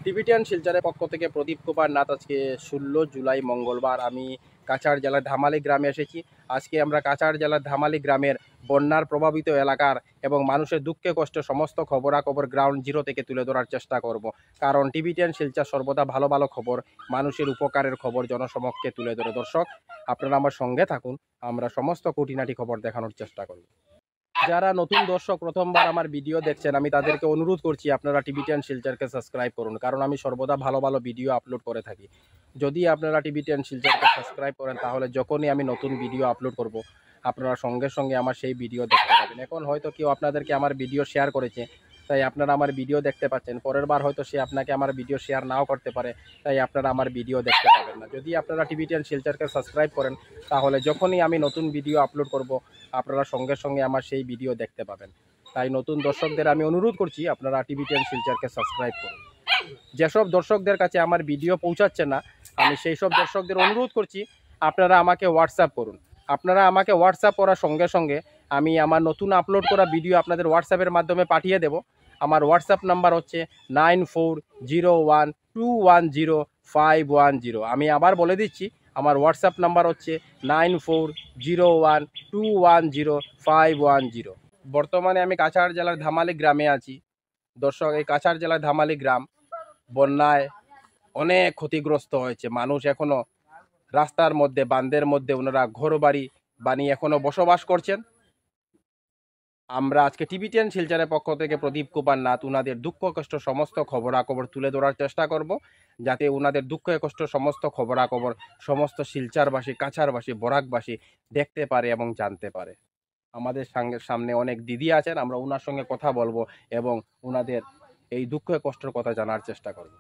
Tibetan শিলচরের পক্ষ থেকে প্রদীপ কুমার নাথ। আজকে 16 জুলাই মঙ্গলবার আমি কাছাড় জেলার ধামালি গ্রামে এসেছি। আজকে আমরা কাছাড় জেলার ধামালি গ্রামের বন্যার প্রভাবিত এলাকার এবং মানুষের দুঃখে কষ্টে সমস্ত খবরাখবর গ্রাউন্ড জিরো থেকে তুলে ধরার চেষ্টা করব। কারণ টিবিটিয়ান শিলচর সর্বদা ভালো ভালো খবর, মানুষের উপকারের খবর জনসমক্ষে তুলে ধরে। দর্শক, আপনারা আমার সঙ্গে থাকুন, আমরা সমস্ত খুঁটিনাটি খবর দেখানোর চেষ্টা করব। যারা নতুন দর্শক প্রথমবার আমার ভিডিও দেখছেন, আমি তাদেরকে অনুরোধ করছি আপনারা টিবিটিয়ান শিলচরকে সাবস্ক্রাইব করুন, কারণ আমি সর্বদা ভালো ভালো ভিডিও আপলোড করে থাকি। যদি আপনারা টিবিটিয়ান শিলচরকে সাবস্ক্রাইব করেন, তাহলে যখনই আমি নতুন ভিডিও আপলোড করব, আপনারা সঙ্গে সঙ্গে আমার সেই ভিডিও দেখতে পাবেন। এখন হয়তো কেউ আপনাদেরকে আমার ভিডিও শেয়ার করেছে, তাই আপনারা আমার ভিডিও দেখতে পাচ্ছেন। পরের বার হয়তো সে আপনাকে আমার ভিডিও শেয়ার নাও করতে পারে, তাই আপনারা আমার ভিডিও দেখতে পাবেন না। যদি আপনারা টিবিটিয়ান শিলচরকে সাবস্ক্রাইব করেন, তাহলে যখনই আমি নতুন ভিডিও আপলোড করব, আপনারা সঙ্গে সঙ্গে আমার সেই ভিডিও দেখতে পাবেন। তাই নতুন দর্শকদের আমি অনুরোধ করছি আপনারা টিবিটিয়ান শিলচরকে সাবস্ক্রাইব করুন। যেসব দর্শকদের কাছে আমার ভিডিও পৌঁছাচ্ছে না, আমি সেই সব দর্শকদের অনুরোধ করছি আপনারা আমাকে হোয়াটসঅ্যাপ করুন। আপনারা আমাকে হোয়াটসঅ্যাপ করার সঙ্গে সঙ্গে আমি আমার নতুন আপলোড করা ভিডিও আপনাদের হোয়াটসঅ্যাপের মাধ্যমে পাঠিয়ে দেব। আমার হোয়াটসঅ্যাপ নাম্বার হচ্ছে 9401210510। আমি আবার বলে দিচ্ছি, আমার হোয়াটসঅ্যাপ নাম্বার হচ্ছে 9401210510। বর্তমানে আমি কাছাড় জেলার ধামালি গ্রামে আছি। দর্শক, এই কাছাড় জেলার ধামালি গ্রাম বন্যায় অনেক ক্ষতিগ্রস্ত হয়েছে। মানুষ এখনো রাস্তার মধ্যে, বাঁধের মধ্যে ওনারা ঘর বাড়ি বানিয়ে এখনো বসবাস করছেন। আমরা আজকে টিবিটিয়ান শিলচরের পক্ষ থেকে প্রদীপ কুমার নাথ ওনাদের দুঃখ কষ্ট সমস্ত খবরাখবর তুলে ধরার চেষ্টা করব, যাতে ওনাদের দুঃখ কষ্ট সমস্ত খবরাখবর সমস্ত শিলচরবাসী, কাছাড়বাসী, বরাকবাসী দেখতে পারে এবং জানতে পারে। আমাদের সামনে অনেক দিদি আছেন, আমরা ওনার সঙ্গে কথা বলবো এবং ওনাদের এই দুঃখ কষ্টের কথা জানার চেষ্টা করব।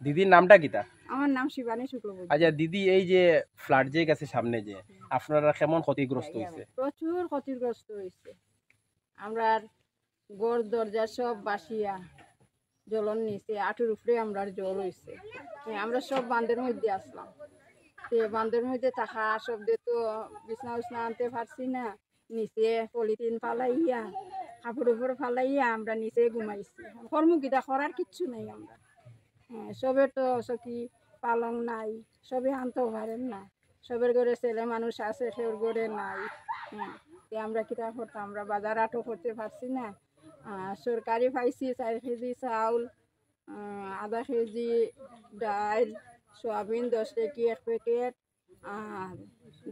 দিদির নামটা কিতা? আমার নাম শিবানী শুক্লবৈদ্য। আচ্ছা দিদি, এই যে ফ্লাড যে গেছে সামনে, যে আপনারা কেমন ক্ষতিগ্রস্ত হয়েছে? প্রচুর ক্ষতিগ্রস্ত হয়েছে। আমরা ঘর দরজা সব বাসিয়া জলন নিচে আঠুর উপরে আমরা জল হয়েছে। আমরা সব বাঁধের মধ্যে আসলাম। বাঁধের মধ্যে থাকা সবদে তো বিছনা উছনা আনতে পারছি না, নিচে পলিথিন ফালাইয়া কাপড় উপর ফালাইয়া আমরা নিচে ঘুমাইছি। কর্মকিটা করার কিচ্ছু নাই আমরা। সবে তো সখী পালং নাই, সবে আনতেও পারেন না। সবের ঘরে ছেলে মানুষ আছে, সেওর ঘরে নাই। আমরা কিতা করতাম, আমরা বাজার আটো করতে পারছি না। সরকারি পাইছি 4 কেজি চাউল, আধা কেজি ডাল, সোয়াবিন 10 টাকি 1 প্যাকেট, আর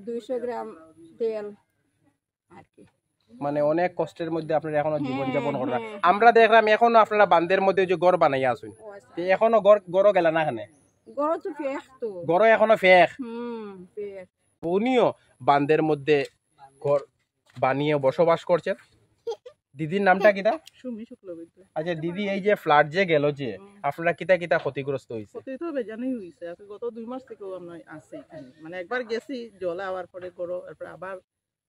200 গ্রাম তেল আর কি। মানে অনেক কষ্টের মধ্যে আপনারা এখনো জীবনযাপন করেন। আমরা দেখলাম এখনো আপনারা বাঁধের মধ্যে যে ঘর বানাইয়া আছেন, এখনো ঘর গেল না। এখানে ঘর তো ফেক, তো ঘর এখনো ফেক। ফেক। উনিও বাঁধের মধ্যে ঘর বানিয়ে বসবাস করছেন। দিদির নামটা কিতা? সুমি শুক্লবৈদ্য। আচ্ছা দিদি, এই যে ফ্লাড যে গেল, যে আপনারা কিতা কিতা ক্ষতিগ্রস্ত হয়েছে? ক্ষতি তো বেজানই হয়েছে। গত 2 মাস থেকেও আমরা আছি এখানে। মানে একবার গেছি জল আওয়ার পরে গরো, এরপর আবার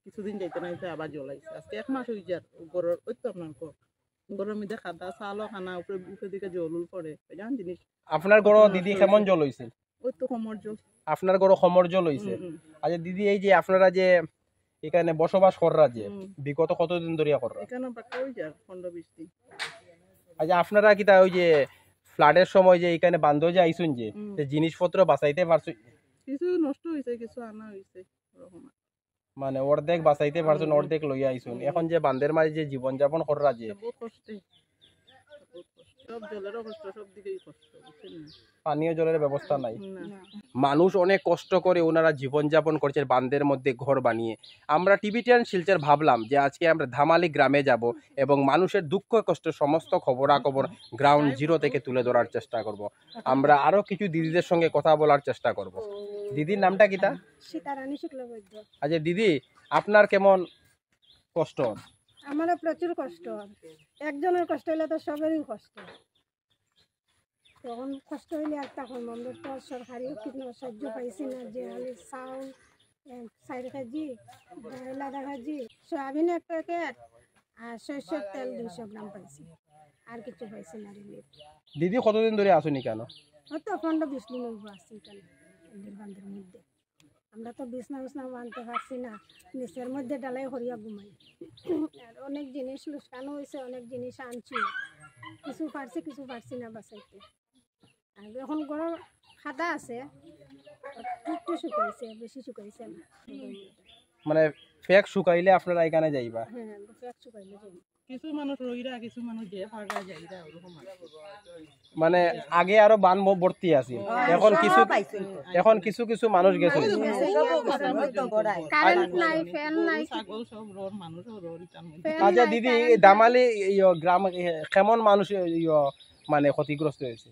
কিছুদিন যাইতে না আবার জল আইছে। আজকে 1 মাস হয়ে যায় গরোর। ওই তো আপনার গরুর মধ্যে খাদা চালও খানা উপরে দিকে জল পড়ে, জান জিনিস। আপনার গরো দিদি কেমন জল হয়েছে? ওই তো কোমর জল। আপনার গরো কোমর জল হয়েছে? আচ্ছা দিদি, এই যে আপনারা যে এখানে বসবাস কররা, যে বিগত কতদিন ধরে কররা? এখানে বাক্কা হয়ে যায় 15-20 দিন। আচ্ছা আপনারা কি তা ওই যে ফ্লাডের সময় যে এখানে বান্ধ যে আইসুন, যে জিনিসপত্র বাঁচাইতে পারছো? কিছু নষ্ট হয়েছে, কিছু আনা হয়েছে। মানে অর্ধেক বাঁচাইতে পারছেন, অর্ধেক লইয়া আইসুন। এখন যে বান্ধের মাঝে যে জীবনযাপন কররা, যে বহুত কষ্টে, সব জলেরও কষ্ট, সব দিকেই কষ্ট। পানীয় জলের ব্যবস্থা নাই। মানুষ অনেক কষ্ট করে ওনারা জীবনযাপন করছে বাঁধের মধ্যে ঘর বানিয়ে। আমরা টিবিটিয়ান শিলচর ভাবলাম যে আজকে আমরা ধামালি গ্রামে যাব এবং মানুষের দুঃখ কষ্ট সমস্ত খবরাখবর গ্রাউন্ড জিরো থেকে তুলে ধরার চেষ্টা করব। আমরা আরো কিছু দিদিদের সঙ্গে কথা বলার চেষ্টা করব। দিদির নামটা কিতা? সীতারানী শুক্লবৈদ্য। আচ্ছা দিদি, আপনার কেমন কষ্ট? আমারও প্রচুর কষ্ট। একজনের কষ্ট হইলে তো সবেরই কষ্ট। তখন কষ্ট হইলে আর তখন আমরা তো সরকারি কিছু সাহায্য পাইছি না, যে চাউল 4 কেজি, ডাল আধা কেজি, সোয়াবিন 1 প্যাকেট, আর সরষের তেল 200 গ্রাম পাইছি। আর কিছু পাইছি না রিলিফ। দিদি কতদিন ধরে আসুনি কেন? হয়তো 15-20 দিন আসছি এখানে বান্ধের মধ্যে। আমরা তো বিছনা উছনা বানতে পারছি না, নিচের মধ্যে ডালাই হরিয়া ঘুমাই। আর অনেক জিনিস লুস্কানো হয়েছে, অনেক জিনিস আনছি, কিছু পারছি কিছু পারছি না বাঁচাইতে। আর এখন গরম খাদা আছে একটু শুকাইছে বেশি শুকাইছে না মানে ফেক শুকাইলে আপনারা এখানে যাইবা। হ্যাঁ ফেক শুকাইলে যাই কিছু মানুষ রইরা কিছু মানুষ যে ফাঁকা যাইরা ওরকম আছে। মানে আগে আরো বান ভর্তি আছিল, এখন কিছু কিছু মানুষ গেছে। কারেন্ট নাই ফ্যান নাই ছাগল সব রোর মানুষও রোর ইটার মধ্যে। ফ্যান আচ্ছা নাই, দিদি, কারেন্ট দামালি গ্রাম কেমন মানুষ মানে ক্ষতিগ্রস্ত হয়েছে?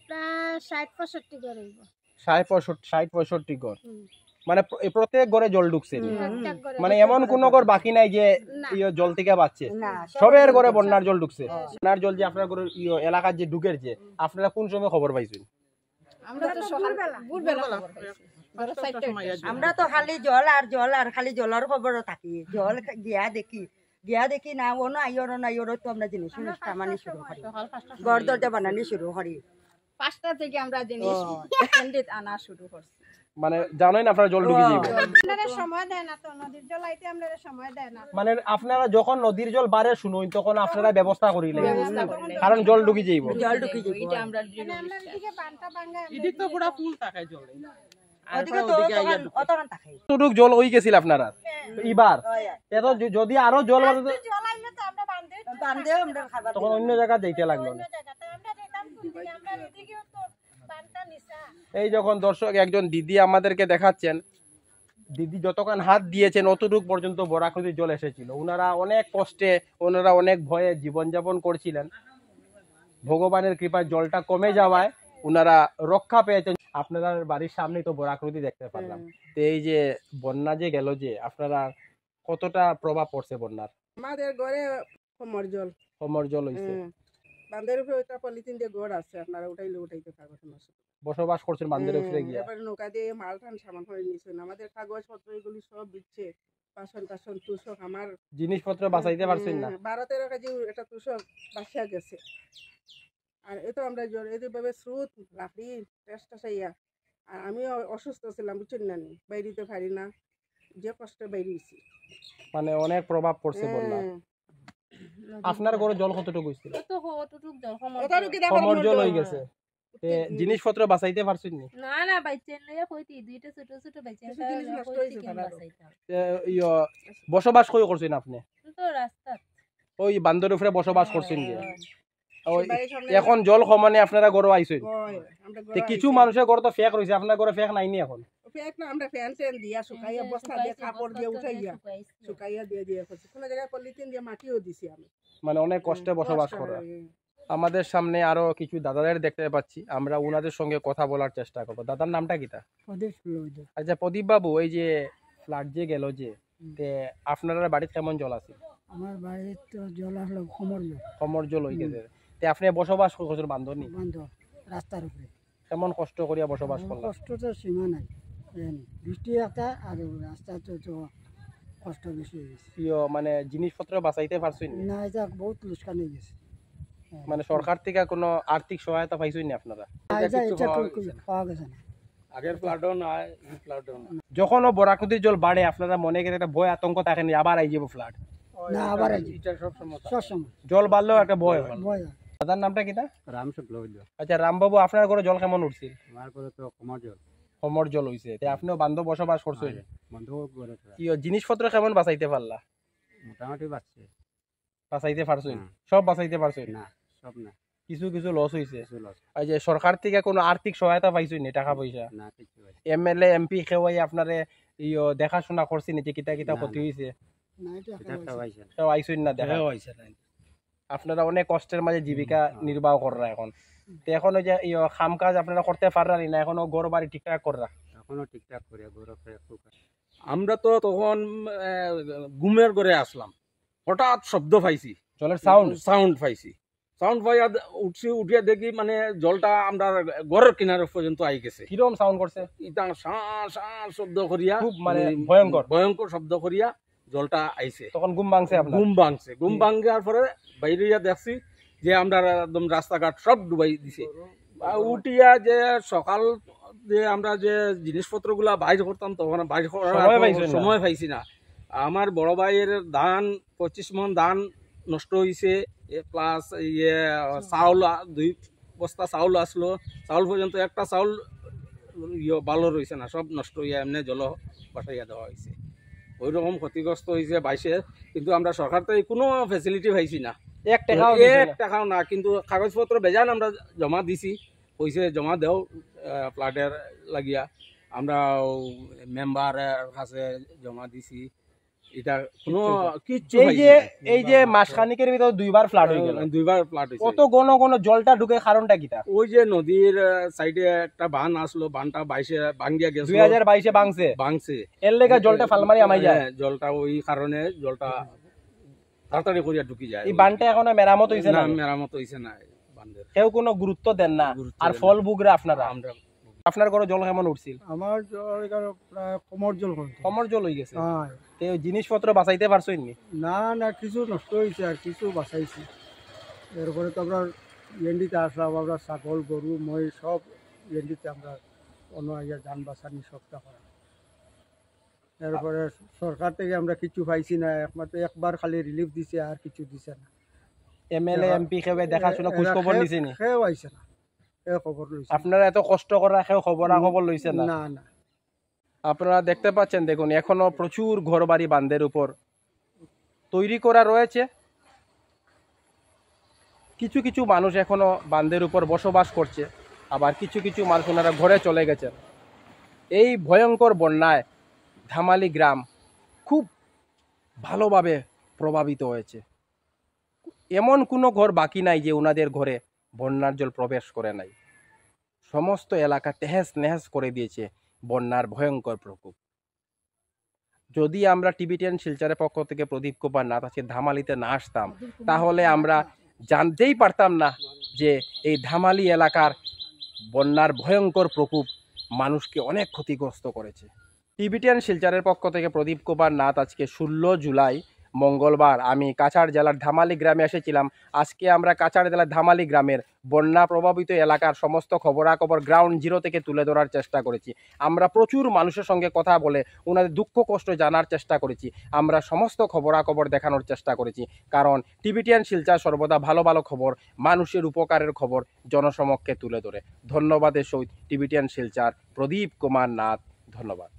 প্রায় 60-65 করে হইব 60-65 ঘর, হুম। মানে প্রত্যেক ঘরে জল ঢুকছে। প্রত্যেক ঘরে মানে এমন কোন ঘর বাকি নাই যে না। জল থেকে বাঁচছে, সবের ঘরে বন্যার জল ঢুকছে। বন্যার জল যে আপনার ঘরের এলাকার যে ঢুকের যে, আপনারা কোন সময় খবর পাইছেন? আমরা তো সকালবেলা ভোরবেলা খবর পাইছি। ধরো 4টা আমরা তো খালি জল আর খালি জলের খবরও থাকি, জল গিয়া দেখি না ও না আইয়র তো আমরা জিনিস মানে শুরু করি, ঘর দরজা বানানি শুরু করি। 5টা থেকে আমরা জিনিস ক্যান্ডিড আনা শুরু করছি। মানে জানোই না আপনারা জল ঢুকে যাবে। আপনারা সময় দেয় না তো, নদীর জল আইতে আপনারা সময় দেয় না। মানে আপনারা যখন নদীর জল বাড়ে শুনুন তখন আপনারা ব্যবস্থা করিলেন, কারণ জল ঢুকে যাইব। জল ঢুকি যাইব। এটা আমরা মানে আমরা এদিকে বানটা ভাঙা এদিক তো পুরা ফুল থাকে জলে। ওদিকে তো অতখান থাকে। কতটুক জল হয়ে গেছিল আপনারা এবার? এত যদি আরো জল বাড়ে তো জল আইলে তো আমরা বান্ধেও আমরা খাবার তখন অন্য জায়গা যাইতে লাগলো না। জায়গাতে আমরা যেতাম দিদি, আমরা এদিকেও তো বানটা নিচা। এই যখন দর্শক একজন দিদি আমাদেরকে দেখাচ্ছেন, দিদি যতক্ষণ হাত দিয়েছেন অতটুক পর্যন্ত বরাকতির জল এসেছিল। ওনারা অনেক কষ্টে, ওনারা অনেক ভয়ে জীবনযাপন করছিলেন। ভগবানের কৃপায় জলটা কমে যাওয়ায় ওনারা রক্ষা পেয়েছেন। আপনারা বাড়ির সামনেই তো বরাকতি দেখতে পারলাম। তো এই যে বন্যা যে গেল, যে আপনারা কতটা প্রভাব পড়ছে বন্যার? আমাদের ঘরে কোমর জল, কোমর জল হয়েছে। বান্ধের উপরে একটা পলিথিন দিয়ে ঘর আছে, আপনারা উঠাইতে পারবেন না। বসবাস করছেন বান্ধের উপরে গিয়া। এবারে নৌকা দিয়ে মাল টান সামান করে নিয়েছেন, আমাদের কাগজপত্র এগুলি সব দিচ্ছে, বাসন টাসন তুষক আমার জিনিসপত্র বাঁচাইতে পারছেন না। 12-13 কেজি একটা তুষক বাসিয়া গেছে। আর এ তো আমরা জ্বর এইভাবে স্রোত লাকড়ি টেস্টা চাইয়া, আর আমিও অসুস্থ ছিলাম, বুঝছেন না, বাইরিতে পারি না, যে কষ্টে বাইরেছি। মানে অনেক প্রভাব পড়ছে বন্যা। আপনার ঘরে জল কতটুকু হয়েছিল? কোমর জল হয়ে গেছে। জিনিসপত্র বাঁচাইতে পারছেন নি? না বাইচেন লইয়া কইতি দুইটা ছোট ছোট বাইচেন কিছু জিনিস নষ্ট হয়েছে তারারও। বসবাস কই করছেন আপনি? তো রাস্তা ওই বান্দর উপরে বসবাস করছেন যে। ওই বাড়ির সামনে এখন জল কমানে আপনারা ঘরে আইছেন। হয়, আমরা তে ঘরে কিছু আইছি। মানুষের ঘরে তো ফেক রয়েছে, আপনার ঘরে ফেক নাইনি এখন। ফ্যান না, আমরা ফ্যান ট্যান দিয়া শুকাইয়া বস্তা দিয়ে কাপড় দিয়ে উঠাইয়া শুকাইয়া দিয়ে করছি। কোনো জায়গায় পলিথিন দিয়ে মাটিও দিছি আমি। মানে অনেক কষ্টে বসবাস কষ্ট করা। হয়। আমাদের সামনে আরো কিছু দাদাদের দেখতে পাচ্ছি, আমরা ওনাদের সঙ্গে কথা বলার চেষ্টা করবো। দাদার নামটা কিটা? আচ্ছা প্রদীপ বাবু, এই যে ফ্লাড যে গেল যে, তে আপনারা বাড়িতে কেমন জল আছে? আমার বাড়ির তো জল আসলো খমর জল কমর জল হয়ে গেছে। তে আপনি বসবাস করছেন বান্ধবী, বন্ধ রাস্তার উপরে। কেমন কষ্ট করিয়া বসবাস করলাম? কষ্ট তো সীমা নাই, বৃষ্টি একটা আর রাস্তা তো কষ্ট বেশি হয়ে গেছে। মানে জিনিসপত্র বাঁচাইতে পারছেন? না, এটা বহুত লোকসান হয়ে গেছে। মানে সরকার থেকে কোনো আর্থিক সহায়তা পাইছেন না আপনারা? এটা পাওয়া গেছে না। আগের ফ্লাডও না, যখন ও বরাকুতির জল বাড়ে আপনারা মনে করে একটা ভয় আতঙ্ক থাকে না আবার আই যাবো ফ্লাড? না, আবার সবসময় জল বাড়লেও একটা ভয় হয়। ভয় হয়। দাদার নামটা কিটা? রাম শুক্লবৈদ্য। আচ্ছা রামবাবু, আপনার ঘরে জল কেমন উঠছিল? আমার পরে তো কমর জল, কমর জল হইছে। তে আপনিও বান্ধব বসবাস করছেন, বন্ধু করে কি জিনিসপত্র কেমন বাঁচাইতে পারলা? মোটামুটি বাঁচছে। বাঁচাইতে পারছেন? সব বাঁচাইতে পারছেন? না, সব না, কিছু কিছু লস হইছে। কিছু লস। এই যে সরকার থেকে কোনো আর্থিক সহায়তা পাইছেন নি, টাকা পয়সা? না, কিছু হয়নি। এমএলএ এমপি কেউই আপনারে দেখাশোনা করছেন যে কিতা কিতা না, ক্ষতি না। হইছে? না, এটা এটা একটা পাইছে না। কেউ আইসেন না দেখা? আপনারা অনেক কষ্টের মাঝে জীবিকা নির্বাহ করা এখন। তো এখন ওই যে খাম কাজ আপনারা করতে পারেন না, এখনো ঘর বাড়ি ঠিকঠাক করা? এখনো ঠিকঠাক করে ঘুরে ফিরে খুব। আমরা তো তখন ঘুমের ঘরে আসলাম, হঠাৎ শব্দ পাইছি, জলের সাউন্ড সাউন্ড পাইছি। সাউন্ড পাইয়া উঠিয়া দেখি মানে জলটা আমরা ঘরের কিনারে পর্যন্ত আই গেছে। কিরকম সাউন্ড করছে? ইটা শা শা শব্দ করিয়া, খুব মানে ভয়ঙ্কর ভয়ঙ্কর শব্দ করিয়া জলটা আইছে। তখন ঘুম ভাঙছে আপনার? ঘুম ভাঙছে। ঘুম ভাঙার পরে বাইরে দেখছি যে আমরা একদম রাস্তাঘাট সব ডুবাই দিছে। উঠিয়া যে সকাল যে আমরা যে জিনিসপত্রগুলা বাইর করতাম তখন বাইর করার সময় পাইছি না। আমার বড় ভাইয়ের ধান 25 মণ ধান নষ্ট হয়েছে, প্লাস চাউল 2 বস্তা চাউল আসলো, চাউল পর্যন্ত একটা চাউল ভালো রয়েছে না, সব নষ্ট হইয়া এমনি জল বাসাইয়া দেওয়া হয়েছে। ওই রকম ক্ষতিগ্রস্ত হয়েছে বাইশে, কিন্তু আমরা সরকার থেকে কোনো ফেসিলিটি পাইছি না, এক টাকাও না। কিন্তু কাগজপত্র বেজান আমরা জমা দিছি, কইছে জমা দেও ফ্লাডের লাগিয়া। আমরা মেম্বারের কাছে জমা দিছি, এটা কোনো কিচ্ছু এই যে মাসখানিকের ভিতর দুইবার ফ্লাড হয়ে গেল, দুইবার ফ্লাড হয়েছে। কত ঘন ঘন জলটা ঢুকে, কারণটা কিটা? ওই যে নদীর সাইডে একটা বান আসলো, বানটা 22-এ ভাঙ্গিয়া গেছে, 2022-এ ভাঙছে, এর লেগে জলটা ফালমারি আমাই যায়। জলটা ওই কারণে জলটা তাড়াতাড়ি করিয়া ঢুকি যায়। এই বানটা এখনো মেরামত হইছে না, মেরামত হইছে না বান্ধের, কেউ কোনো গুরুত্ব দেন না। আর ফল বুগরা আপনারা, আপনার ঘরে জল কেমন উঠছিল? আমার জল এখানে প্রায় কমর জল হয়ে গেছে। জিনিসপত্র বাঁচাইতে পারছই নি? না কিছু নষ্ট হয়েছে আর কিছু বাঁচাইছি। এরপরে তো আমরা এন্ডিতে আসলাম, আমরা ছাগল গরু মই সব এন্ডিতে আমরা অন্য যান বাঁচানি সবটা করা। এরপরে সরকার থেকে আমরা কিছু পাইছি না, একমাত্র একবার খালি রিলিফ দিছে, আর কিছু দিছে না। এমএলএ এমপি কেউ দেখাশোনা খোঁজ খবর নিছে নি? কেউ আইছে না, খবর লইছে। আপনারা এত কষ্ট করা কেউ খবর লইছে না? না। আপনারা দেখতে পাচ্ছেন, দেখুন এখনো প্রচুর ঘরবাড়ি বাঁধের উপর তৈরি করা রয়েছে। কিছু কিছু মানুষ এখনো বাঁধের উপর বসবাস করছে, আবার কিছু কিছু মানুষ ওনারা ঘরে চলে গেছেন। এই ভয়ঙ্কর বন্যায় ধামালি গ্রাম খুব ভালোভাবে প্রভাবিত হয়েছে। এমন কোনো ঘর বাকি নাই যে ওনাদের ঘরে বন্যার জল প্রবেশ করে নাই। সমস্ত এলাকা তেহেস নেহেস করে দিয়েছে বন্যার ভয়ঙ্কর প্রকোপ। যদি আমরা টিভি10 শিলচরের পক্ষ থেকে প্রদীপ কুমার নাথ আজকে ধামালিতে না আসতাম, তাহলে আমরা জানতেই পারতাম না যে এই ধামালি এলাকার বন্যার ভয়ঙ্কর প্রকোপ মানুষকে অনেক ক্ষতিগ্রস্ত করেছে। টিভি10 শিলচরের পক্ষ থেকে প্রদীপ কুমার নাথ আজকে 16 জুলাই মঙ্গলবার আমি কাছাড় জেলার ধামালি গ্রামে এসেছিলাম। আজকে আমরা কাছাড় জেলার ধামালি গ্রামের বন্যা প্রভাবিত এলাকার সমস্ত খবরাখবর গ্রাউন্ড জিরো থেকে তুলে ধরার চেষ্টা করেছি। আমরা প্রচুর মানুষের সঙ্গে কথা বলে ওনাদের দুঃখ কষ্ট জানার চেষ্টা করেছি। আমরা সমস্ত খবরাখবর দেখানোর চেষ্টা করেছি, কারণ টিভি10 শিলচর সর্বদা ভালো ভালো খবর, মানুষের উপকারের খবর জনসমক্ষে তুলে ধরে। ধন্যবাদের সহিত টিভি10 শিলচর প্রদীপ কুমার নাথ, ধন্যবাদ।